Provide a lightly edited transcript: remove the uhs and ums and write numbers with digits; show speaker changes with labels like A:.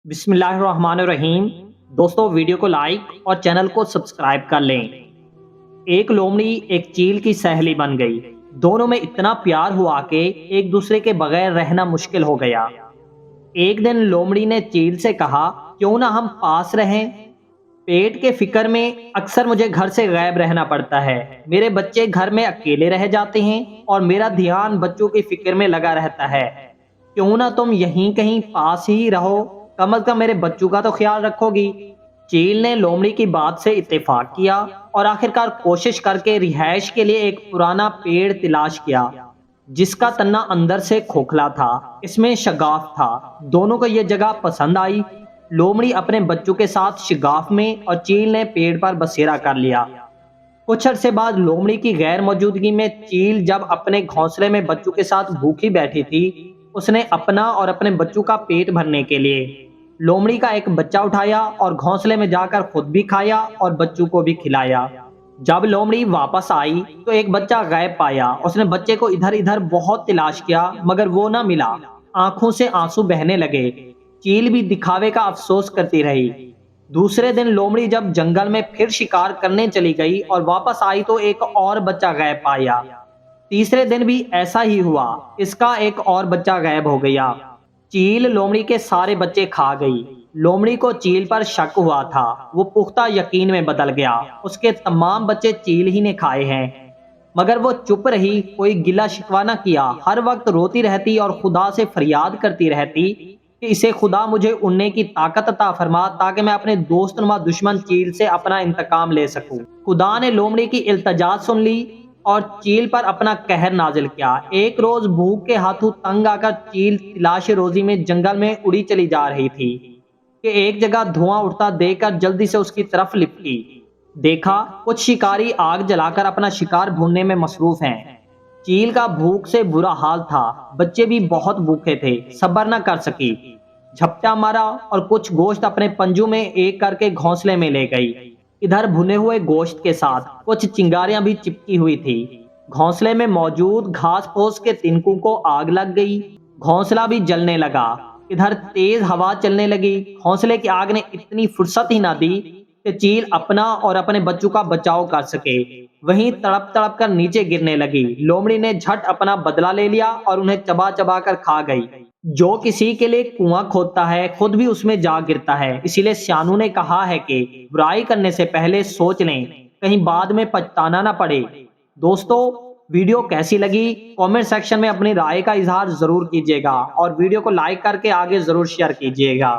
A: बिस्मिल्लाहिर्रहमानिर्रहीम। दोस्तों, वीडियो को लाइक और चैनल को सब्सक्राइब कर लें। एक लोमड़ी एक चील की सहेली बन गई। दोनों में इतना प्यार हुआ कि एक दूसरे के बगैर रहना मुश्किल हो गया। एक दिन लोमड़ी ने चील से कहा, क्यों ना हम पास रहें। पेट के फिक्र में अक्सर मुझे घर से गायब रहना पड़ता है। मेरे बच्चे घर में अकेले रह जाते हैं और मेरा ध्यान बच्चों की फिक्र में लगा रहता है। क्यों ना तुम यहीं कहीं पास ही रहो, कम अज कम मेरे बच्चों का तो ख्याल रखोगी। चील ने लोमड़ी की बात से इत्तेफाक किया और आखिरकार कोशिश करके रिहाइश के लिए एक पुराना पेड़ तलाश किया, जिसका तन्ना अंदर से खोखला था, इसमें शगाफ था। दोनों को यह जगह पसंद आई। लोमड़ी अपने बच्चों के साथ शगाफ में और चील ने पेड़ पर बसेरा कर लिया। कुछ अरसे बाद लोमड़ी की गैर मौजूदगी में चील जब अपने घोंसले में बच्चों के साथ भूखी बैठी थी, उसने अपना और अपने बच्चों का पेट भरने के लिए लोमड़ी का एक बच्चा उठाया और घोंसले में जाकर खुद भी खाया और बच्चों को भी खिलाया। जब लोमड़ी वापस आई तो एक बच्चा गायब पाया। उसने बच्चे को इधर इधर बहुत तलाश किया, मगर वो ना मिला। आंखों से आंसू बहने लगे। चील भी दिखावे का अफसोस करती रही। दूसरे दिन लोमड़ी जब जंगल में फिर शिकार करने चली गई और वापस आई तो एक और बच्चा गायब पाया। तीसरे दिन भी ऐसा ही हुआ, इसका एक और बच्चा गायब हो गया। चील लोमड़ी के सारे बच्चे खा गई। लोमड़ी को चील पर शक हुआ था, वो पुख्ता यकीन में बदल गया। उसके तमाम बच्चे चील ही ने खाए हैं। मगर वो चुप रही, कोई गिला शिकवा न किया। हर वक्त रोती रहती और खुदा से फरियाद करती रहती कि इसे खुदा मुझे उड़ने की ताकत अता फरमा, ताकि मैं अपने दोस्त नुमा दुश्मन चील से अपना इंतकाम ले सकूं। खुदा ने लोमड़ी की इल्तजा सुन ली और चील पर अपना कहर नाजिल किया। एक रोज भूख के हाथों तंग आकर चील तलाश रोजी में जंगल में उड़ी चली जा रही थी कि एक जगह धुआं उठता देखकर जल्दी से उसकी तरफ लिपटी। देखा, कुछ शिकारी आग जलाकर अपना शिकार भूनने में मसरूफ हैं। चील का भूख से बुरा हाल था। बच्चे भी बहुत भूखे थे, सब्र न कर सकी। झपटा मारा और कुछ गोश्त अपने पंजों में एक करके घोंसले में ले गई। इधर भुने हुए गोश्त के साथ कुछ चिंगारियां भी चिपकी हुई थी। घोंसले में मौजूद घास फूस के तिनकों को आग लग गई। घोंसला भी जलने लगा। इधर तेज हवा चलने लगी। घोंसले की आग ने इतनी फुर्सत ही ना दी कि चील अपना और अपने बच्चों का बचाव कर सके। वहीं तड़प तड़प कर नीचे गिरने लगी। लोमड़ी ने झट अपना बदला ले लिया और उन्हें चबा चबा कर खा गई। जो किसी के लिए कुआं खोदता है, खुद भी उसमें जा गिरता है। इसीलिए सियानों ने कहा है कि बुराई करने से पहले सोच लें, कहीं बाद में पछताना ना पड़े। दोस्तों, वीडियो कैसी लगी कमेंट सेक्शन में अपनी राय का इजहार जरूर कीजिएगा और वीडियो को लाइक करके आगे जरूर शेयर कीजिएगा।